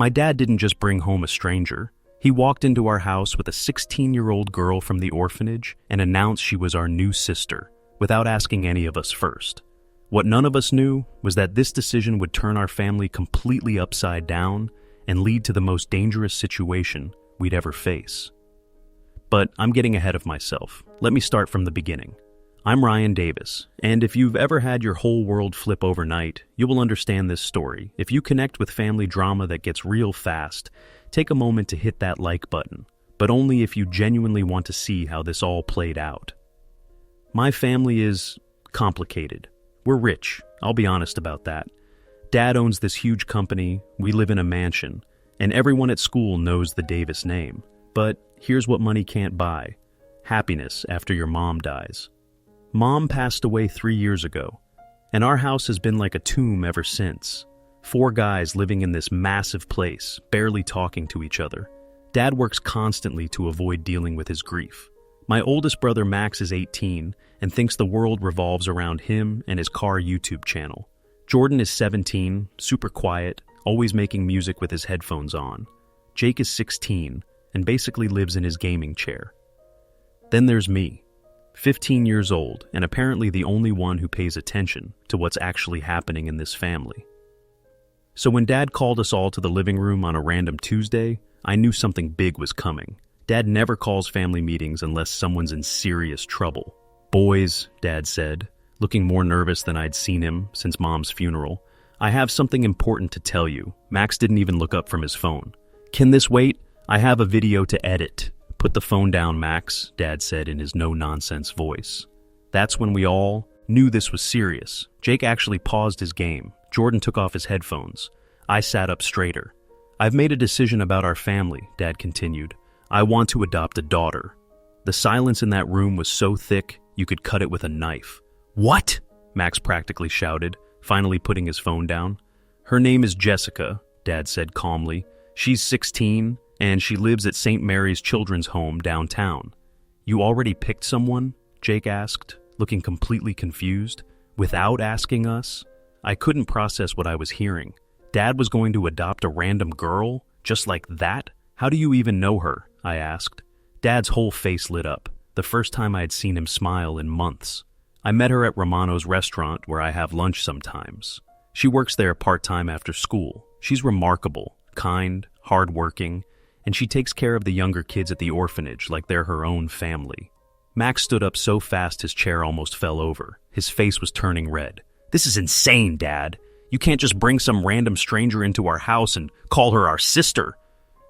My dad didn't just bring home a stranger. He walked into our house with a 16-year-old girl from the orphanage and announced she was our new sister, without asking any of us first. What none of us knew was that this decision would turn our family completely upside down and lead to the most dangerous situation we'd ever face. But I'm getting ahead of myself. Let me start from the beginning. I'm Ryan Davis, and if you've ever had your whole world flip overnight, you will understand this story. If you connect with family drama that gets real fast, take a moment to hit that like button, but only if you genuinely want to see how this all played out. My family is complicated. We're rich, I'll be honest about that. Dad owns this huge company, we live in a mansion, and everyone at school knows the Davis name. But here's what money can't buy: happiness after your mom dies. Mom passed away 3 years ago, and our house has been like a tomb ever since. 4 guys living in this massive place, barely talking to each other. Dad works constantly to avoid dealing with his grief. My oldest brother Max is 18 and thinks the world revolves around him and his car YouTube channel. Jordan is 17, super quiet, always making music with his headphones on. Jake is 16 and basically lives in his gaming chair. Then there's me, 15 years old, and apparently the only one who pays attention to what's actually happening in this family. So when Dad called us all to the living room on a random Tuesday, I knew something big was coming. Dad never calls family meetings unless someone's in serious trouble. "Boys," Dad said, looking more nervous than I'd seen him since Mom's funeral, "I have something important to tell you." Max didn't even look up from his phone. "Can this wait? I have a video to edit." "Put the phone down, Max," Dad said in his no-nonsense voice. That's when we all knew this was serious. Jake actually paused his game. Jordan took off his headphones. I sat up straighter. "I've made a decision about our family," Dad continued. "I want to adopt a daughter." The silence in that room was so thick, you could cut it with a knife. "What?" Max practically shouted, finally putting his phone down. "Her name is Jessica," Dad said calmly. "She's 16, and she lives at St. Mary's Children's Home downtown." "You already picked someone?" Jake asked, looking completely confused. "Without asking us?" I couldn't process what I was hearing. Dad was going to adopt a random girl? Just like that? "How do you even know her?" I asked. Dad's whole face lit up, the first time I had seen him smile in months. "I met her at Romano's restaurant where I have lunch sometimes. She works there part-time after school. She's remarkable, kind, hard-working, and she takes care of the younger kids at the orphanage like they're her own family." Max stood up so fast his chair almost fell over. His face was turning red. "This is insane, Dad. You can't just bring some random stranger into our house and call her our sister."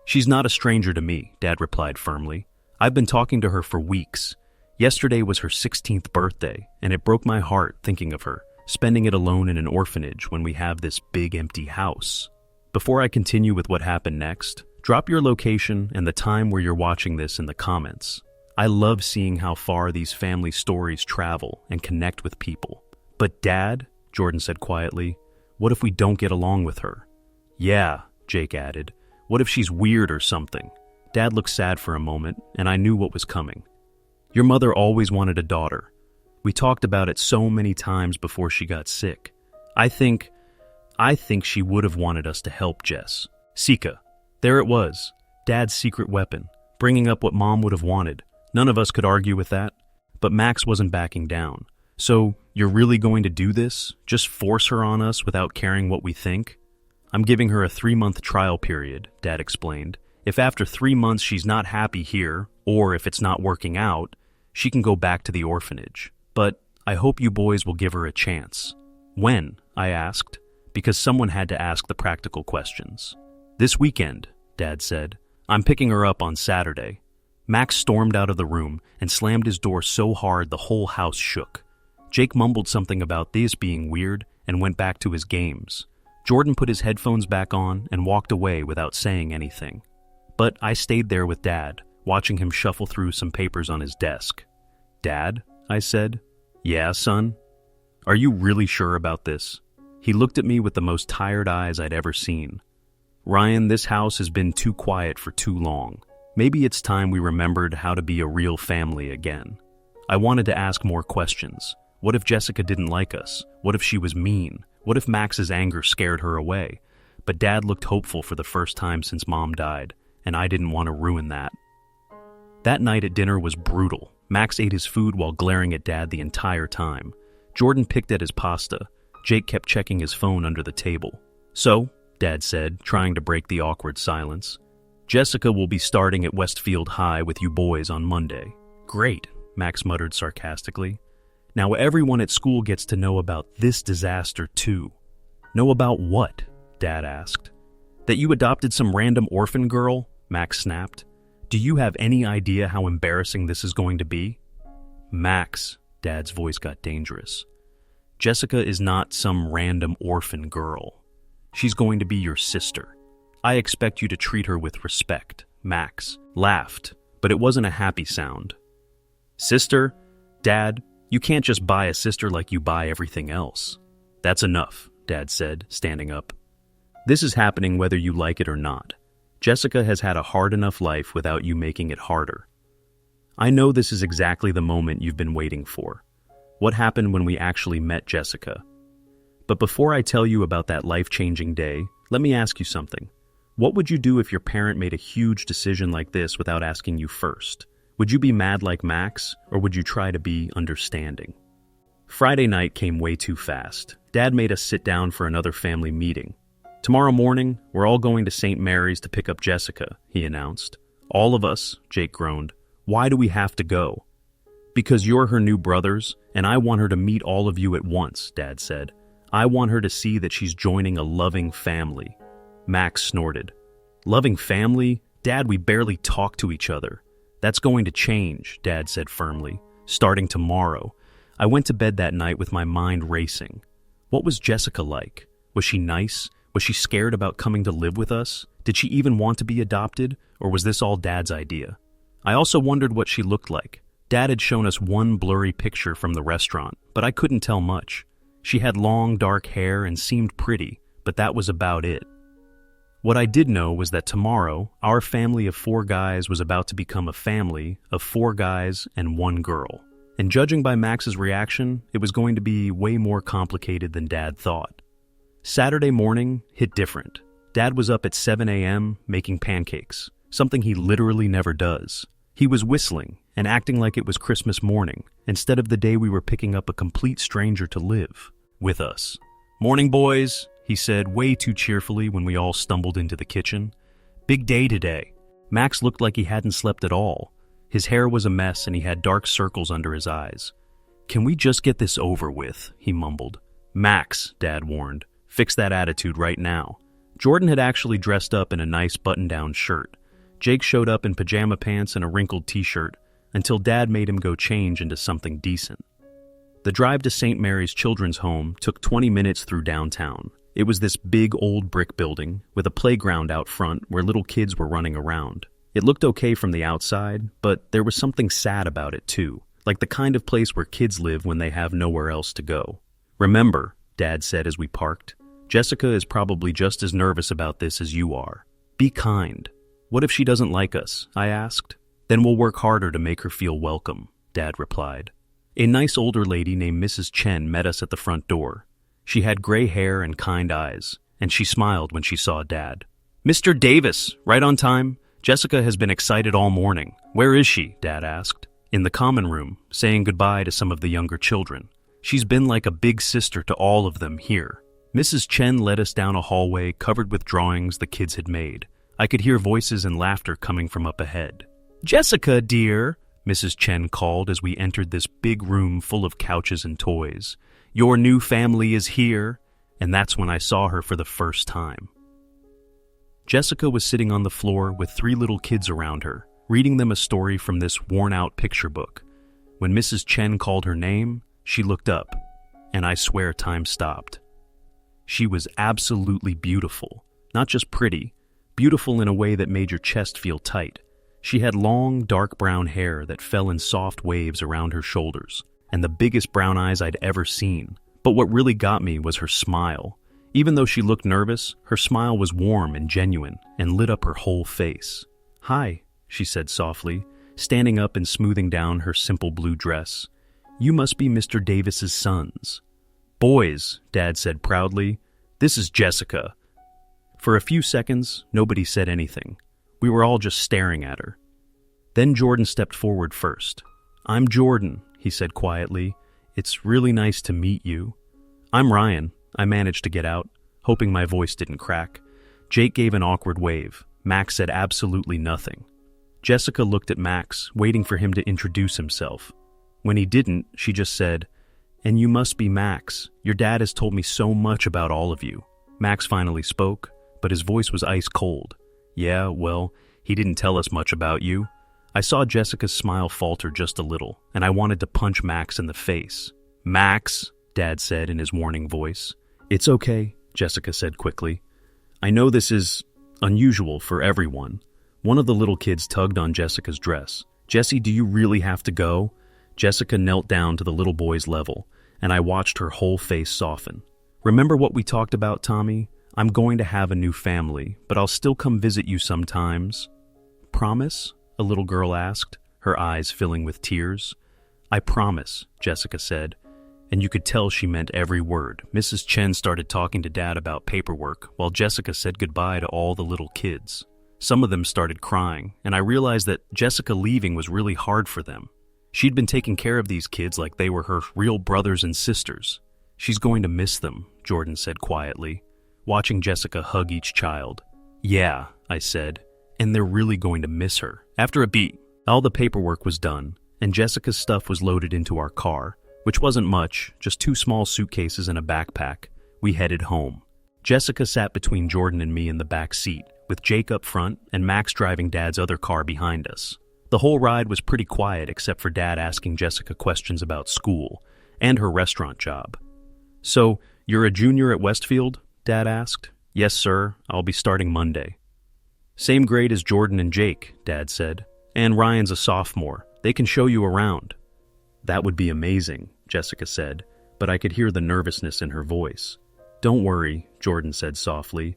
"She's not a stranger to me," Dad replied firmly. "I've been talking to her for weeks. Yesterday was her 16th birthday, and it broke my heart thinking of her, spending it alone in an orphanage when we have this big empty house." Before I continue with what happened next, drop your location and the time where you're watching this in the comments. I love seeing how far these family stories travel and connect with people. "But Dad," Jordan said quietly, "what if we don't get along with her?" "Yeah," Jake added. "What if she's weird or something?" Dad looked sad for a moment, and I knew what was coming. "Your mother always wanted a daughter. We talked about it so many times before she got sick. I think she would have wanted us to help Jess." Sika. There it was, Dad's secret weapon, bringing up what Mom would have wanted. None of us could argue with that, but Max wasn't backing down. "So, you're really going to do this? Just force her on us without caring what we think?" "I'm giving her a 3-month trial period," Dad explained. "If after 3 months she's not happy here, or if it's not working out, she can go back to the orphanage. But I hope you boys will give her a chance." "When?" I asked, because someone had to ask the practical questions. "This weekend," Dad said. "I'm picking her up on Saturday." Max stormed out of the room and slammed his door so hard the whole house shook. Jake mumbled something about this being weird and went back to his games. Jordan put his headphones back on and walked away without saying anything. But I stayed there with Dad, watching him shuffle through some papers on his desk. "Dad?" I said. "Yeah, son? Are you really sure about this?" He looked at me with the most tired eyes I'd ever seen. "Ryan, this house has been too quiet for too long. Maybe it's time we remembered how to be a real family again." I wanted to ask more questions. What if Jessica didn't like us? What if she was mean? What if Max's anger scared her away? but Dad looked hopeful for the first time since Mom died, and I didn't want to ruin that. That night at dinner was brutal. Max ate his food while glaring at Dad the entire time. Jordan picked at his pasta. Jake kept checking his phone under the table. "So," Dad said, trying to break the awkward silence, "Jessica will be starting at Westfield High with you boys on Monday." "Great," Max muttered sarcastically. "Now everyone at school gets to know about this disaster too." "Know about what?" Dad asked. "That you adopted some random orphan girl?" Max snapped. "Do you have any idea how embarrassing this is going to be?" "Max," Dad's voice got dangerous. "Jessica is not some random orphan girl. She's going to be your sister. I expect you to treat her with respect." Max laughed, but it wasn't a happy sound. "Sister? Dad, you can't just buy a sister like you buy everything else." "That's enough," Dad said, standing up. "This is happening whether you like it or not. Jessica has had a hard enough life without you making it harder. I know this is exactly the moment you've been waiting for. What happened when we actually met Jessica? But before I tell you about that life-changing day, let me ask you something. What would you do if your parent made a huge decision like this without asking you first? Would you be mad like Max, or would you try to be understanding?" Friday night came way too fast. Dad made us sit down for another family meeting. "Tomorrow morning, we're all going to St. Mary's to pick up Jessica," he announced. "All of us," Jake groaned. "Why do we have to go?" "Because you're her new brothers, and I want her to meet all of you at once," Dad said. "I want her to see that she's joining a loving family." Max snorted. "Loving family? Dad, we barely talk to each other." "That's going to change," Dad said firmly. "Starting tomorrow." I went to bed that night with my mind racing. What was Jessica like? Was she nice? Was she scared about coming to live with us? Did she even want to be adopted? Or was this all Dad's idea? I also wondered what she looked like. Dad had shown us one blurry picture from the restaurant, but I couldn't tell much. She had long, dark hair and seemed pretty, but that was about it. What I did know was that tomorrow, our family of 4 guys was about to become a family of 4 guys and 1 girl. And judging by Max's reaction, it was going to be way more complicated than Dad thought. Saturday morning hit different. Dad was up at 7 a.m. making pancakes, something he literally never does. He was whistling and acting like it was Christmas morning, instead of the day we were picking up a complete stranger to live with us. "Morning, boys," he said way too cheerfully when we all stumbled into the kitchen. "Big day today." Max looked like he hadn't slept at all. His hair was a mess and he had dark circles under his eyes. "Can we just get this over with?" he mumbled. "Max," Dad warned, "fix that attitude right now." Jordan had actually dressed up in a nice button-down shirt. Jake showed up in pajama pants and a wrinkled t-shirt until Dad made him go change into something decent. The drive to St. Mary's Children's Home took 20 minutes through downtown. It was this big old brick building with a playground out front where little kids were running around. It looked okay from the outside, but there was something sad about it too, like the kind of place where kids live when they have nowhere else to go. "Remember," Dad said as we parked, "Jessica is probably just as nervous about this as you are. Be kind." "What if she doesn't like us?" I asked. "Then we'll work harder to make her feel welcome," Dad replied. A nice older lady named Mrs. Chen met us at the front door. She had gray hair and kind eyes, and she smiled when she saw Dad. "Mr. Davis, right on time? Jessica has been excited all morning. Where is she?" Dad asked. "In the common room, saying goodbye to some of the younger children. She's been like a big sister to all of them here." Mrs. Chen led us down a hallway covered with drawings the kids had made. I could hear voices and laughter coming from up ahead. "Jessica, dear," Mrs. Chen called as we entered this big room full of couches and toys. "Your new family is here." And that's when I saw her for the first time. Jessica was sitting on the floor with 3 little kids around her, reading them a story from this worn-out picture book. When Mrs. Chen called her name, she looked up, and I swear time stopped. She was absolutely beautiful, not just pretty, beautiful in a way that made your chest feel tight. She had long, dark brown hair that fell in soft waves around her shoulders, and the biggest brown eyes I'd ever seen. But what really got me was her smile. Even though she looked nervous, her smile was warm and genuine and lit up her whole face. "Hi," she said softly, standing up and smoothing down her simple blue dress. "You must be Mr. Davis's sons." "Boys," Dad said proudly, "this is Jessica." For a few seconds, nobody said anything. We were all just staring at her. Then Jordan stepped forward first. "I'm Jordan," he said quietly. "It's really nice to meet you." "I'm Ryan," I managed to get out, hoping my voice didn't crack. Jake gave an awkward wave. Max said absolutely nothing. Jessica looked at Max, waiting for him to introduce himself. When he didn't, she just said, "And you must be Max. Your dad has told me so much about all of you." Max finally spoke, but his voice was ice cold. "Yeah, well, he didn't tell us much about you." I saw Jessica's smile falter just a little, and I wanted to punch Max in the face. "Max," Dad said in his warning voice. "It's okay," Jessica said quickly. "I know this is unusual for everyone." One of the little kids tugged on Jessica's dress. "Jessie, do you really have to go?" Jessica knelt down to the little boy's level, and I watched her whole face soften. "Remember what we talked about, Tommy? I'm going to have a new family, but I'll still come visit you sometimes." "Promise?" a little girl asked, her eyes filling with tears. "I promise," Jessica said, and you could tell she meant every word. Mrs. Chen started talking to Dad about paperwork, while Jessica said goodbye to all the little kids. Some of them started crying, and I realized that Jessica leaving was really hard for them. She'd been taking care of these kids like they were her real brothers and sisters. "She's going to miss them," Jordan said quietly, watching Jessica hug each child. "Yeah," I said, "and they're really going to miss her." After a beat, all the paperwork was done, and Jessica's stuff was loaded into our car, which wasn't much, just 2 small suitcases and a backpack. We headed home. Jessica sat between Jordan and me in the back seat, with Jake up front and Max driving Dad's other car behind us. The whole ride was pretty quiet except for Dad asking Jessica questions about school and her restaurant job. "So, you're a junior at Westfield?" Dad asked. "Yes, sir. I'll be starting Monday." "Same grade as Jordan and Jake," Dad said. "And Ryan's a sophomore. They can show you around." "That would be amazing," Jessica said, but I could hear the nervousness in her voice. "Don't worry," Jordan said softly.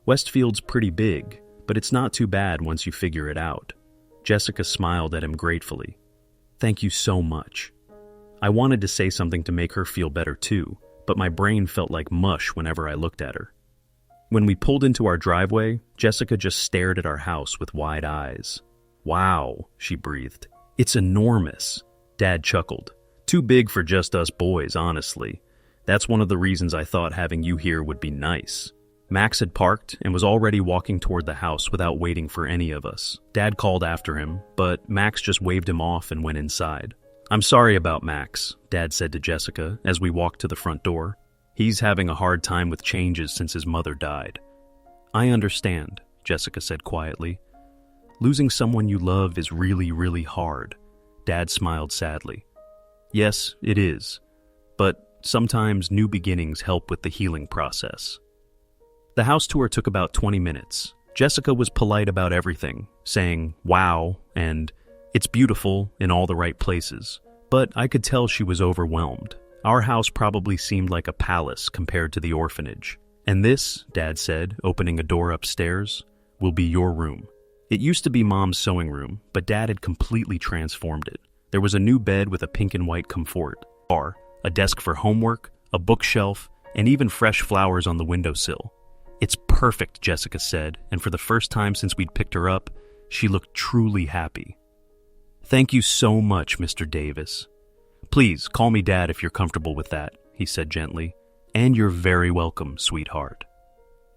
"Westfield's pretty big, but it's not too bad once you figure it out." Jessica smiled at him gratefully. "Thank you so much." I wanted to say something to make her feel better too, but my brain felt like mush whenever I looked at her. When we pulled into our driveway, Jessica just stared at our house with wide eyes. "Wow," she breathed. "It's enormous." Dad chuckled. "Too big for just us boys, honestly. That's one of the reasons I thought having you here would be nice." Max had parked and was already walking toward the house without waiting for any of us. Dad called after him, but Max just waved him off and went inside. "I'm sorry about Max," Dad said to Jessica as we walked to the front door. "He's having a hard time with changes since his mother died." "I understand," Jessica said quietly. "Losing someone you love is really, really hard." Dad smiled sadly. "Yes, it is. But sometimes new beginnings help with the healing process." The house tour took about 20 minutes. Jessica was polite about everything, saying, "Wow," and "It's beautiful" in all the right places. But I could tell she was overwhelmed. Our house probably seemed like a palace compared to the orphanage. "And this," Dad said, opening a door upstairs, "will be your room." It used to be Mom's sewing room, but Dad had completely transformed it. There was a new bed with a pink and white comfort, a desk for homework, a bookshelf, and even fresh flowers on the windowsill. "It's perfect," Jessica said, and for the first time since we'd picked her up, she looked truly happy. "Thank you so much, Mr. Davis." "Please, call me Dad if you're comfortable with that," he said gently. "And you're very welcome, sweetheart."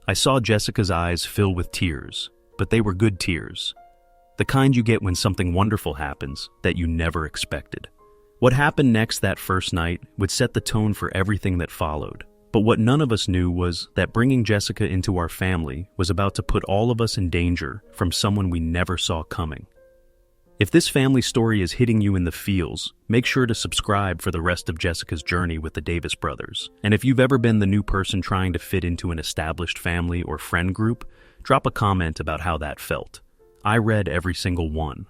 I saw Jessica's eyes fill with tears, but they were good tears. The kind you get when something wonderful happens that you never expected. What happened next that first night would set the tone for everything that followed. But what none of us knew was that bringing Jessica into our family was about to put all of us in danger from someone we never saw coming. If this family story is hitting you in the feels, make sure to subscribe for the rest of Jessica's journey with the Davis brothers. And if you've ever been the new person trying to fit into an established family or friend group, drop a comment about how that felt. I read every single one.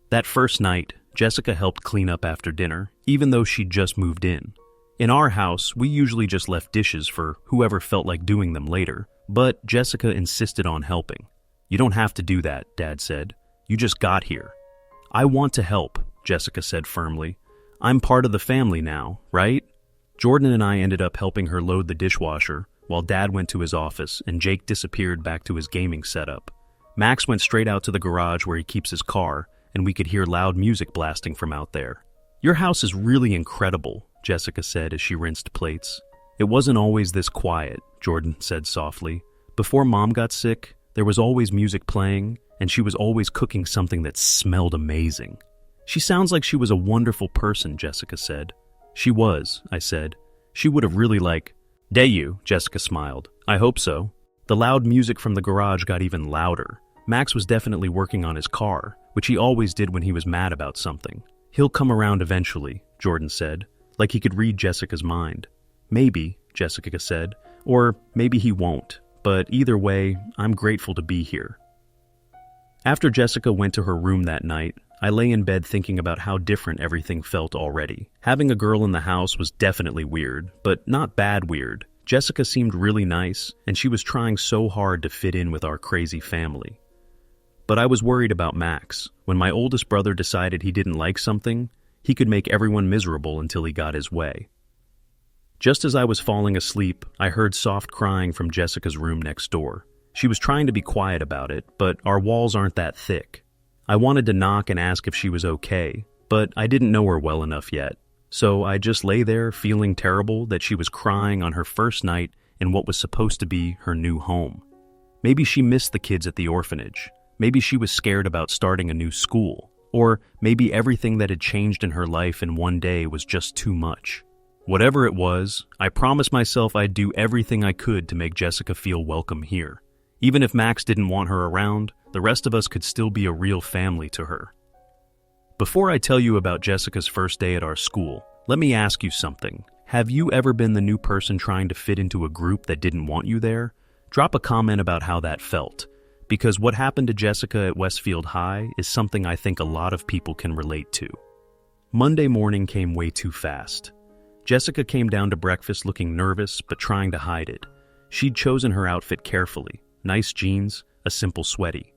That first night, Jessica helped clean up after dinner, even though she'd just moved in. In our house, we usually just left dishes for whoever felt like doing them later, but Jessica insisted on helping. "You don't have to do that," Dad said. "You just got here." "I want to help," Jessica said firmly. "I'm part of the family now, right?" Jordan and I ended up helping her load the dishwasher, while Dad went to his office and Jake disappeared back to his gaming setup. Max went straight out to the garage where he keeps his car, and we could hear loud music blasting from out there. "Your house is really incredible," Jessica said as she rinsed plates. "It wasn't always this quiet," Jordan said softly. "Before Mom got sick, there was always music playing, and she was always cooking something that smelled amazing." "She sounds like she was a wonderful person," Jessica said. "She was," I said. "She would have really you," Jessica smiled. "I hope so." The loud music from the garage got even louder. Max was definitely working on his car, which he always did when he was mad about something. "He'll come around eventually," Jordan said, like he could read Jessica's mind. "Maybe," Jessica said, "or maybe he won't, but either way, I'm grateful to be here." After Jessica went to her room that night, I lay in bed thinking about how different everything felt already. Having a girl in the house was definitely weird, but not bad weird. Jessica seemed really nice, and she was trying so hard to fit in with our crazy family. But I was worried about Max. When my oldest brother decided he didn't like something, he could make everyone miserable until he got his way. Just as I was falling asleep, I heard soft crying from Jessica's room next door. She was trying to be quiet about it, but our walls aren't that thick. I wanted to knock and ask if she was okay, but I didn't know her well enough yet. So I just lay there feeling terrible that she was crying on her first night in what was supposed to be her new home. Maybe she missed the kids at the orphanage. Maybe she was scared about starting a new school. Or maybe everything that had changed in her life in one day was just too much. Whatever it was, I promised myself I'd do everything I could to make Jessica feel welcome here. Even if Max didn't want her around, the rest of us could still be a real family to her. Before I tell you about Jessica's first day at our school, let me ask you something. Have you ever been the new person trying to fit into a group that didn't want you there? Drop a comment about how that felt, because what happened to Jessica at Westfield High is something I think a lot of people can relate to. Monday morning came way too fast. Jessica came down to breakfast looking nervous but trying to hide it. She'd chosen her outfit carefully. Nice jeans, a simple sweaty,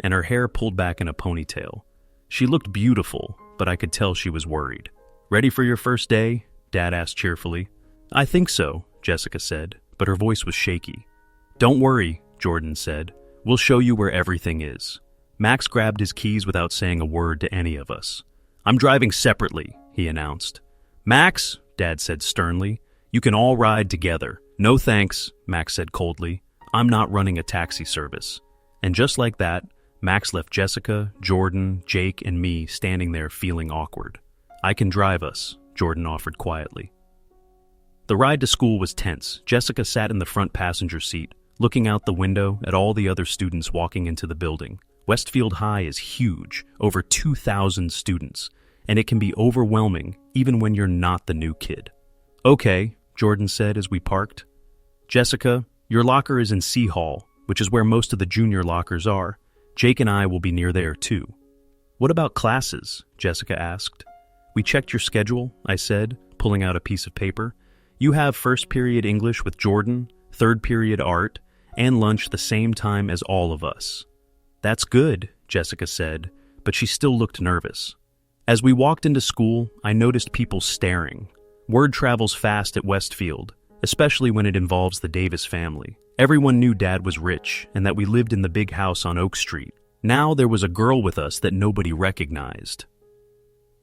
and her hair pulled back in a ponytail. She looked beautiful, but I could tell she was worried. "Ready for your first day?" Dad asked cheerfully. "I think so," Jessica said, but her voice was shaky. "Don't worry," Jordan said. "We'll show you where everything is." Max grabbed his keys without saying a word to any of us. "I'm driving separately," he announced. "Max," Dad said sternly, "you can all ride together." "No thanks," Max said coldly. "I'm not running a taxi service." And just like that, Max left Jessica, Jordan, Jake, and me standing there feeling awkward. "I can drive us," Jordan offered quietly. The ride to school was tense. Jessica sat in the front passenger seat, looking out the window at all the other students walking into the building. Westfield High is huge, over 2,000 students, and it can be overwhelming even when you're not the new kid. "Okay," Jordan said as we parked. "Jessica, your locker is in C Hall, which is where most of the junior lockers are. Jake and I will be near there too." "What about classes?" Jessica asked. "We checked your schedule," I said, pulling out a piece of paper. "You have first period English with Jordan, third period art, and lunch the same time as all of us." "That's good," Jessica said, but she still looked nervous. As we walked into school, I noticed people staring. Word travels fast at Westfield, especially when it involves the Davis family. Everyone knew Dad was rich and that we lived in the big house on Oak Street. Now there was a girl with us that nobody recognized.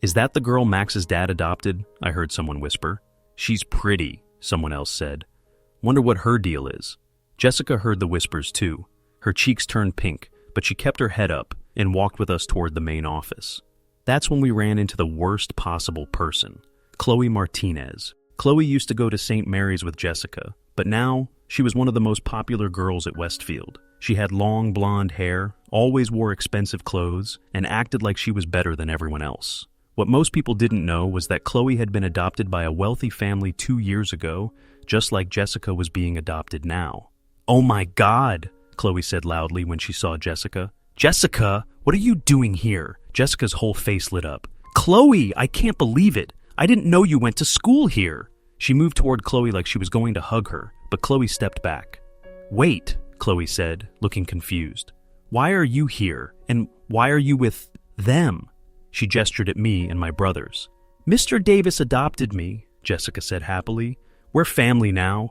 "Is that the girl Max's dad adopted?" I heard someone whisper. "She's pretty," someone else said. "Wonder what her deal is." Jessica heard the whispers too. Her cheeks turned pink, but she kept her head up and walked with us toward the main office. That's when we ran into the worst possible person, Chloe Martinez. Chloe used to go to St. Mary's with Jessica, but now she was one of the most popular girls at Westfield. She had long blonde hair, always wore expensive clothes, and acted like she was better than everyone else. What most people didn't know was that Chloe had been adopted by a wealthy family 2 years ago, just like Jessica was being adopted now. "Oh my God," Chloe said loudly when she saw Jessica. "Jessica, what are you doing here?" Jessica's whole face lit up. "Chloe, I can't believe it. I didn't know you went to school here." She moved toward Chloe like she was going to hug her, but Chloe stepped back. "Wait," Chloe said, looking confused. "Why are you here? And why are you with them?" She gestured at me and my brothers. "Mr. Davis adopted me," Jessica said happily. "We're family now.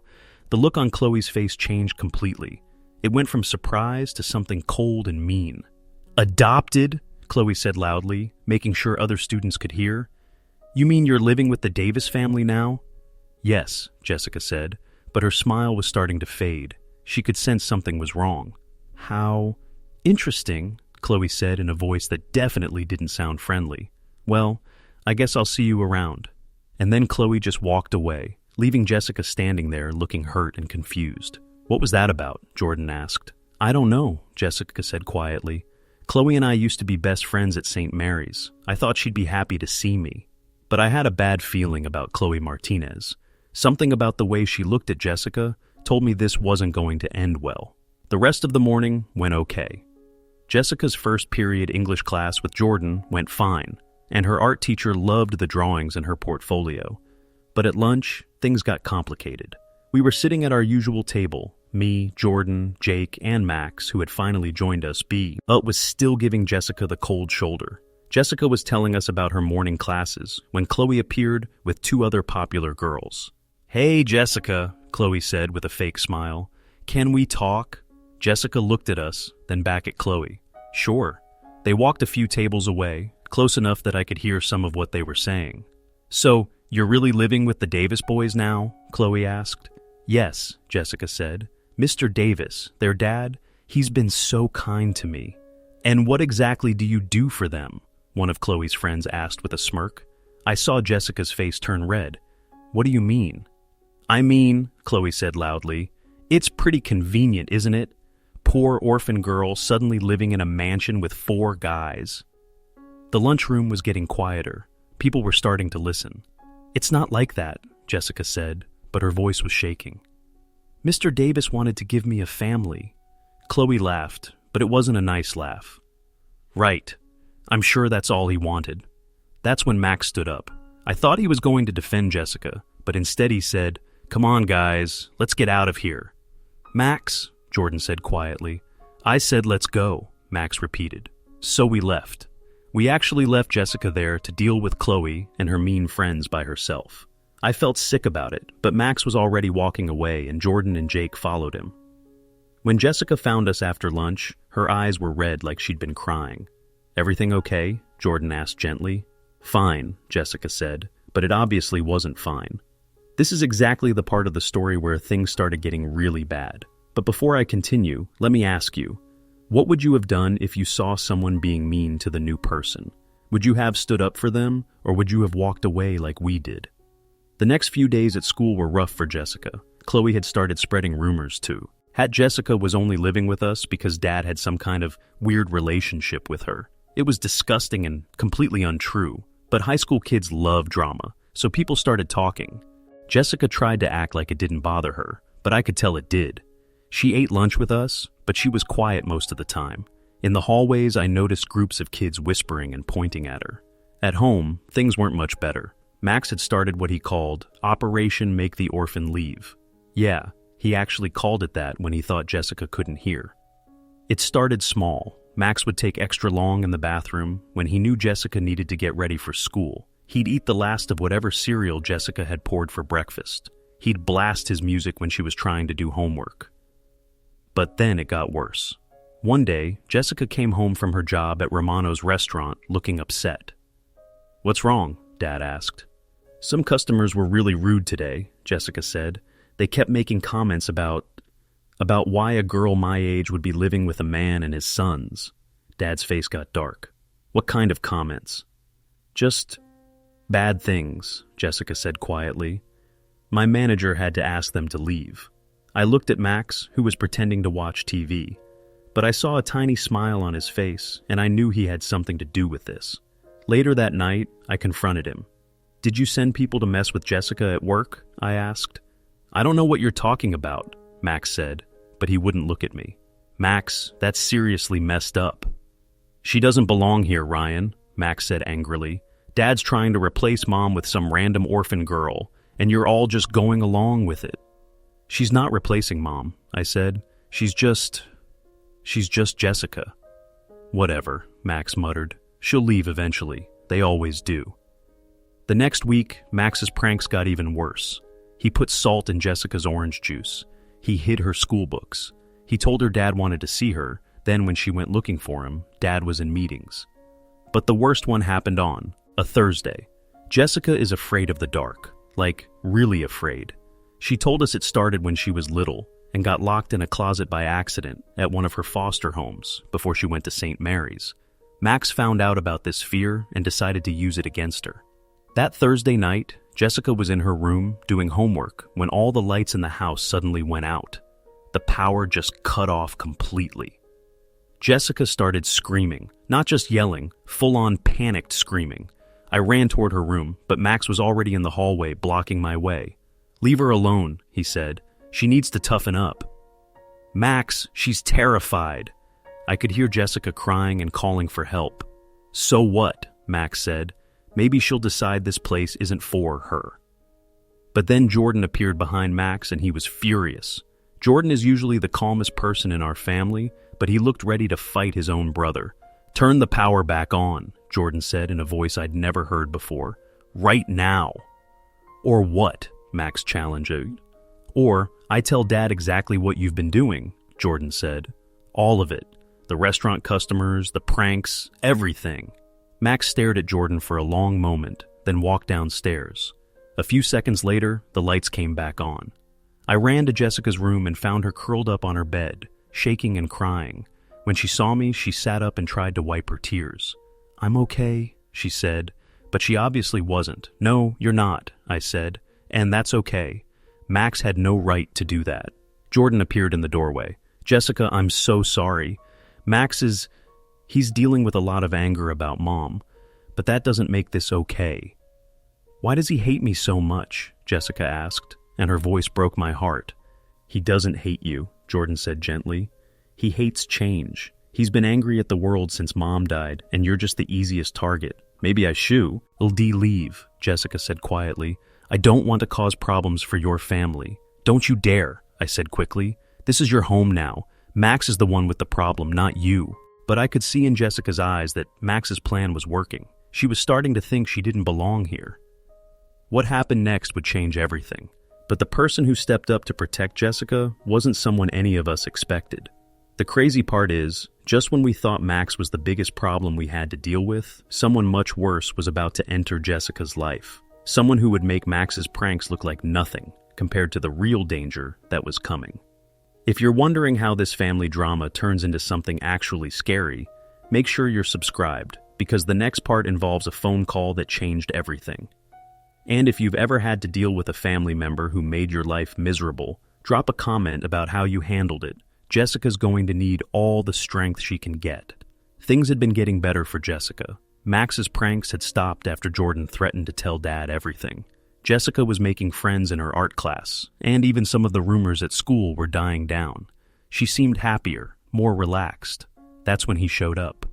The look on Chloe's face changed completely. It went from surprise to something cold and mean. "Adopted?" Chloe said loudly, making sure other students could hear. "You mean you're living with the Davis family now?" "Yes," Jessica said, but her smile was starting to fade. She could sense something was wrong. "How interesting," Chloe said in a voice that definitely didn't sound friendly. "Well, I guess I'll see you around." And then Chloe just walked away, leaving Jessica standing there looking hurt and confused. "What was that about?" Jordan asked. "I don't know," Jessica said quietly. "Chloe and I used to be best friends at St. Mary's. I thought she'd be happy to see me. But I had a bad feeling about Chloe Martinez. Something about the way she looked at Jessica told me this wasn't going to end well." The rest of the morning went okay. Jessica's first period English class with Jordan went fine, and her art teacher loved the drawings in her portfolio. But at lunch, things got complicated. We were sitting at our usual table. Me, Jordan, Jake, and Max, who had finally joined us, was still giving Jessica the cold shoulder. Jessica was telling us about her morning classes when Chloe appeared with two other popular girls. "Hey, Jessica," Chloe said with a fake smile. "Can we talk?" Jessica looked at us, then back at Chloe. "Sure." They walked a few tables away, close enough that I could hear some of what they were saying. "So, you're really living with the Davis boys now?" Chloe asked. "Yes," Jessica said. "Mr. Davis, their dad, he's been so kind to me." "And what exactly do you do for them?" one of Chloe's friends asked with a smirk. I saw Jessica's face turn red. "What do you mean?" "I mean," Chloe said loudly, "it's pretty convenient, isn't it? Poor orphan girl suddenly living in a mansion with 4 guys. The lunchroom was getting quieter. People were starting to listen. "It's not like that," Jessica said, but her voice was shaking. "Mr. Davis wanted to give me a family." Chloe laughed, but it wasn't a nice laugh. "Right. I'm sure that's all he wanted." That's when Max stood up. I thought he was going to defend Jessica, but instead he said, "Come on, guys, let's get out of here." "Max," Jordan said quietly. "I said let's go," Max repeated. So we left. We actually left Jessica there to deal with Chloe and her mean friends by herself. I felt sick about it, but Max was already walking away and Jordan and Jake followed him. When Jessica found us after lunch, her eyes were red like she'd been crying. "Everything okay?" Jordan asked gently. "Fine," Jessica said, but it obviously wasn't fine. This is exactly the part of the story where things started getting really bad. But before I continue, let me ask you, what would you have done if you saw someone being mean to the new person? Would you have stood up for them, or would you have walked away like we did? The next few days at school were rough for Jessica. Chloe had started spreading rumors too. Jessica was only living with us because Dad had some kind of weird relationship with her. It was disgusting and completely untrue, but high school kids love drama, so people started talking. Jessica tried to act like it didn't bother her, but I could tell it did. She ate lunch with us, but she was quiet most of the time. In the hallways, I noticed groups of kids whispering and pointing at her. At home, things weren't much better. Max had started what he called Operation Make the Orphan Leave. Yeah, he actually called it that when he thought Jessica couldn't hear. It started small. Max would take extra long in the bathroom when he knew Jessica needed to get ready for school. He'd eat the last of whatever cereal Jessica had poured for breakfast. He'd blast his music when she was trying to do homework. But then it got worse. One day, Jessica came home from her job at Romano's restaurant looking upset. "What's wrong?" Dad asked. "Some customers were really rude today," Jessica said. "They kept making comments about why a girl my age would be living with a man and his sons." Dad's face got dark. "What kind of comments?" "Just bad things," Jessica said quietly. "My manager had to ask them to leave." I looked at Max, who was pretending to watch TV, but I saw a tiny smile on his face, and I knew he had something to do with this. Later that night, I confronted him. "Did you send people to mess with Jessica at work?" I asked. "I don't know what you're talking about," Max said, but he wouldn't look at me. "Max, that's seriously messed up." "She doesn't belong here, Ryan," Max said angrily. "Dad's trying to replace Mom with some random orphan girl, and you're all just going along with it." "She's not replacing Mom," I said. She's just Jessica." "Whatever," Max muttered. "She'll leave eventually. They always do." The next week, Max's pranks got even worse. He put salt in Jessica's orange juice. He hid her school books. He told her Dad wanted to see her. Then when she went looking for him, Dad was in meetings. But the worst one happened on a Thursday. Jessica is afraid of the dark, like really afraid. She told us it started when she was little and got locked in a closet by accident at one of her foster homes before she went to St. Mary's. Max found out about this fear and decided to use it against her. That Thursday night, Jessica was in her room doing homework when all the lights in the house suddenly went out. The power just cut off completely. Jessica started screaming, not just yelling, full-on panicked screaming. I ran toward her room, but Max was already in the hallway blocking my way. "Leave her alone," he said. "She needs to toughen up." "Max, she's terrified." I could hear Jessica crying and calling for help. "So what?" Max said. "Maybe she'll decide this place isn't for her." But then Jordan appeared behind Max and he was furious. Jordan is usually the calmest person in our family, but he looked ready to fight his own brother. "Turn the power back on," Jordan said in a voice I'd never heard before. "Right now." "Or what?" Max challenged. "Or I tell Dad exactly what you've been doing," Jordan said. "All of it. The restaurant customers, the pranks, everything." Max stared at Jordan for a long moment, then walked downstairs. A few seconds later, the lights came back on. I ran to Jessica's room and found her curled up on her bed, shaking and crying. When she saw me, she sat up and tried to wipe her tears. "I'm okay," she said, but she obviously wasn't. "No, you're not," I said, "and that's okay. Max had no right to do that." Jordan appeared in the doorway. "Jessica, I'm so sorry. He's dealing with a lot of anger about Mom, but that doesn't make this okay." "Why does he hate me so much?" Jessica asked, and her voice broke my heart. "He doesn't hate you," Jordan said gently. "He hates change. He's been angry at the world since Mom died, and you're just the easiest target. Maybe I should." Leave," Jessica said quietly. "I don't want to cause problems for your family." "Don't you dare," I said quickly. "This is your home now. Max is the one with the problem, not you." But I could see in Jessica's eyes that Max's plan was working. She was starting to think she didn't belong here. What happened next would change everything. But the person who stepped up to protect Jessica wasn't someone any of us expected. The crazy part is, just when we thought Max was the biggest problem we had to deal with, someone much worse was about to enter Jessica's life. Someone who would make Max's pranks look like nothing compared to the real danger that was coming. If you're wondering how this family drama turns into something actually scary, make sure you're subscribed, because the next part involves a phone call that changed everything. And if you've ever had to deal with a family member who made your life miserable, drop a comment about how you handled it. Jessica's going to need all the strength she can get. Things had been getting better for Jessica. Max's pranks had stopped after Jordan threatened to tell Dad everything. Jessica was making friends in her art class, and even some of the rumors at school were dying down. She seemed happier, more relaxed. That's when he showed up.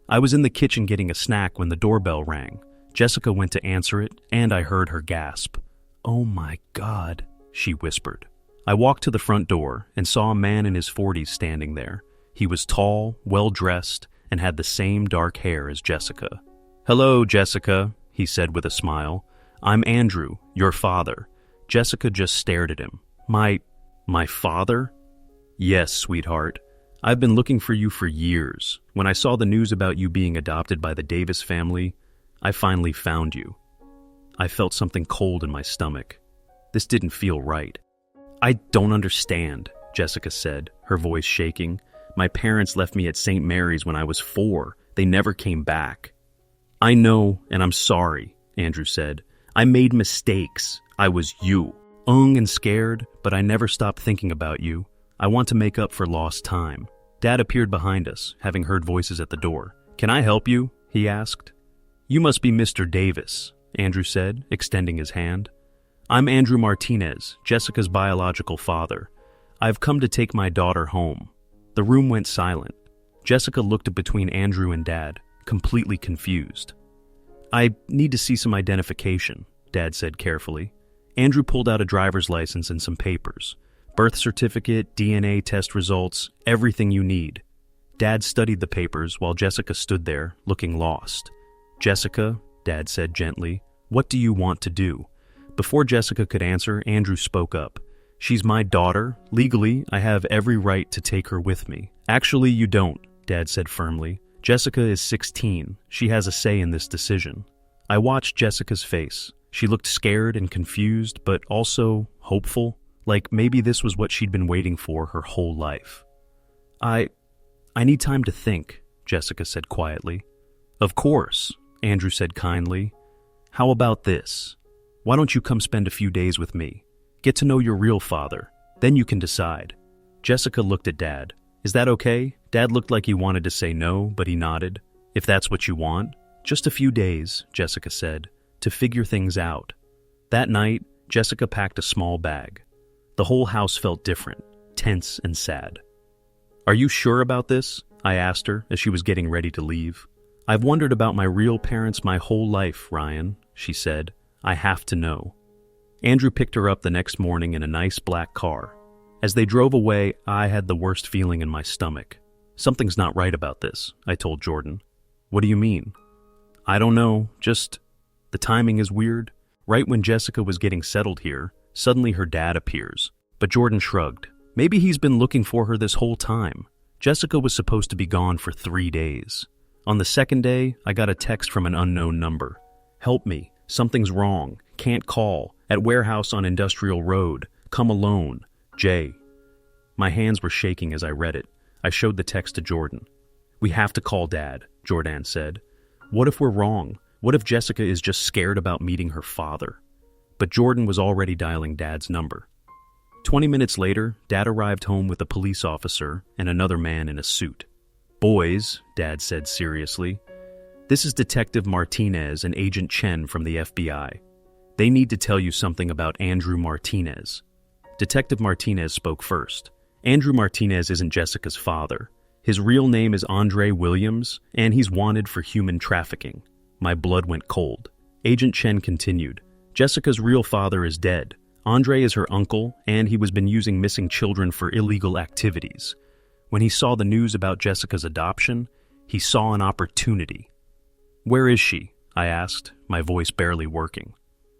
I was in the kitchen getting a snack when the doorbell rang. Jessica went to answer it, and I heard her gasp. "Oh my God," she whispered. I walked to the front door and saw a man in his 40s standing there. He was tall, well-dressed, and had the same dark hair as Jessica. "Hello, Jessica," he said with a smile. "I'm Andrew, your father." Jessica just stared at him. My father?" "Yes, sweetheart. I've been looking for you for years. When I saw the news about you being adopted by the Davis family, I finally found you." I felt something cold in my stomach. This didn't feel right. "I don't understand," Jessica said, her voice shaking. "My parents left me at St. Mary's when I was 4. They never came back." "I know, and I'm sorry," Andrew said. "I made mistakes. I was you. And scared, but I never stopped thinking about you. I want to make up for lost time." Dad appeared behind us, having heard voices at the door. "Can I help you?" he asked. "You must be Mr. Davis," Andrew said, extending his hand. "I'm Andrew Martinez, Jessica's biological father. I've come to take my daughter home." The room went silent. Jessica looked between Andrew and Dad, completely confused. "I need to see some identification," Dad said carefully. Andrew pulled out a driver's license and some papers. Birth certificate, DNA test results, everything you need. Dad studied the papers while Jessica stood there, looking lost. "Jessica," Dad said gently, "what do you want to do?" Before Jessica could answer, Andrew spoke up. "She's my daughter. Legally, I have every right to take her with me." "Actually, you don't," Dad said firmly. "Jessica is 16. She has a say in this decision." I watched Jessica's face. She looked scared and confused, but also hopeful, like maybe this was what she'd been waiting for her whole life. I need time to think," Jessica said quietly. "Of course," Andrew said kindly. "How about this? Why don't you come spend a few days with me? Get to know your real father. Then you can decide." Jessica looked at Dad. "Is that okay?" Dad looked like he wanted to say no, but he nodded. "If that's what you want." "Just a few days," Jessica said, "to figure things out." That night, Jessica packed a small bag. The whole house felt different, tense and sad. "Are you sure about this?" I asked her as she was getting ready to leave. "I've wondered about my real parents my whole life, Ryan," she said. "I have to know." Andrew picked her up the next morning in a nice black car. As they drove away, I had the worst feeling in my stomach. "Something's not right about this," I told Jordan. "What do you mean?" "I don't know, just the timing is weird." Right when Jessica was getting settled here, suddenly her dad appears. But Jordan shrugged. Maybe he's been looking for her this whole time. Jessica was supposed to be gone for 3 days. On the second day, I got a text from an unknown number. "Help me. Something's wrong. Can't call. At warehouse on Industrial Road. Come alone. Jay." My hands were shaking as I read it. I showed the text to Jordan. "We have to call Dad," Jordan said. "What if we're wrong? What if Jessica is just scared about meeting her father?" But Jordan was already dialing Dad's number. 20 minutes later, Dad arrived home with a police officer and another man in a suit. "Boys," Dad said seriously, "this is Detective Martinez and Agent Chen from the FBI. They need to tell you something about Andrew Martinez." Detective Martinez spoke first. "Andrew Martinez isn't Jessica's father. His real name is Andre Williams, and he's wanted for human trafficking." My blood went cold. Agent Chen continued. "Jessica's real father is dead. Andre is her uncle, and he was been using missing children for illegal activities. When he saw the news about Jessica's adoption, he saw an opportunity." "Where is she?" I asked, my voice barely working.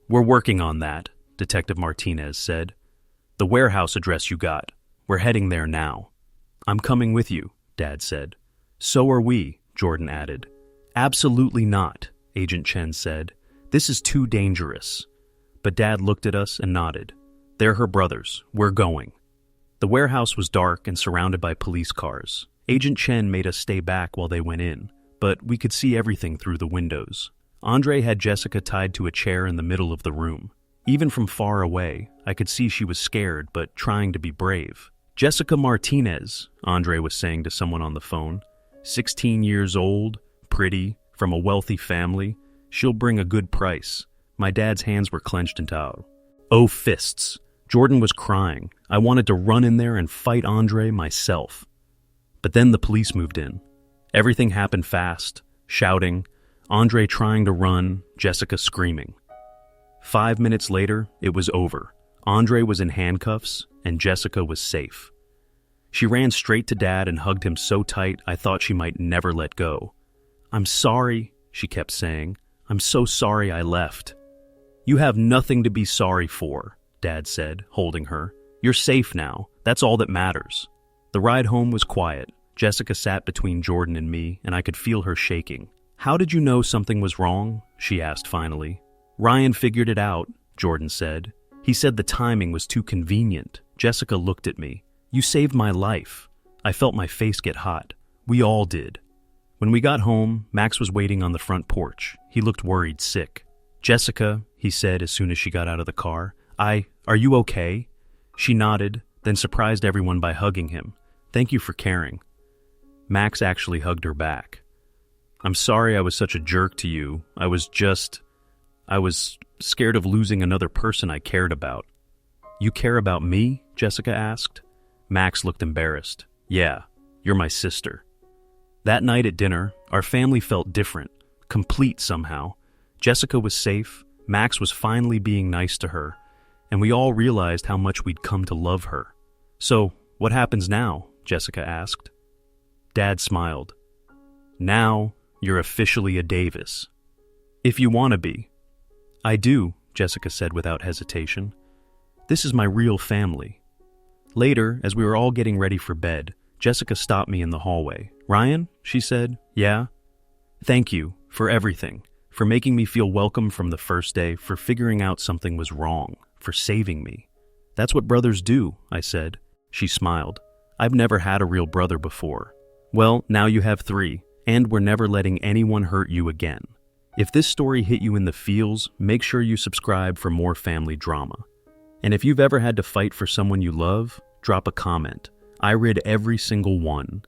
"We're working on that," Detective Martinez said. "The warehouse address you got. We're heading there now." "I'm coming with you," Dad said. "So are we," Jordan added. "Absolutely not," Agent Chen said. "This is too dangerous." But Dad looked at us and nodded. "They're her brothers. We're going." The warehouse was dark and surrounded by police cars. Agent Chen made us stay back while they went in, but we could see everything through the windows. Andre had Jessica tied to a chair in the middle of the room. Even from far away, I could see she was scared but trying to be brave. "Jessica Martinez," Andre was saying to someone on the phone. 16 years old, pretty, from a wealthy family. She'll bring a good price." My dad's hands were clenched into fists. Jordan was crying. I wanted to run in there and fight Andre myself. But then the police moved in. Everything happened fast, shouting, Andre trying to run, Jessica screaming. 5 minutes later, it was over. Andre was in handcuffs, and Jessica was safe. She ran straight to Dad and hugged him so tight I thought she might never let go. "I'm sorry," she kept saying. "I'm so sorry I left." "You have nothing to be sorry for," Dad said, holding her. "You're safe now. That's all that matters." The ride home was quiet. Jessica sat between Jordan and me, and I could feel her shaking. "How did you know something was wrong?" she asked finally. "Ryan figured it out," Jordan said. "He said the timing was too convenient." Jessica looked at me. "You saved my life." I felt my face get hot. We all did. When we got home, Max was waiting on the front porch. He looked worried, sick. "Jessica," he said as soon as she got out of the car, are you okay?" She nodded, then surprised everyone by hugging him. "Thank you for caring." Max actually hugged her back. "I'm sorry I was such a jerk to you. I was scared of losing another person I cared about." "You care about me?" Jessica asked. Max looked embarrassed. "Yeah, you're my sister." That night at dinner, our family felt different, complete somehow. Jessica was safe, Max was finally being nice to her, and we all realized how much we'd come to love her. "So, what happens now?" Jessica asked. Dad smiled. "Now, you're officially a Davis." "If you want to be." "I do," Jessica said without hesitation. This is my real family. Later, as we were all getting ready for bed, Jessica stopped me in the hallway. Ryan, she said, yeah? Thank you for everything, for making me feel welcome from the first day, for figuring out something was wrong, for saving me. That's what brothers do, I said. She smiled. I've never had a real brother before. Well, now you have 3, and we're never letting anyone hurt you again. If this story hit you in the feels, make sure you subscribe for more family drama. And if you've ever had to fight for someone you love, drop a comment. I read every single one.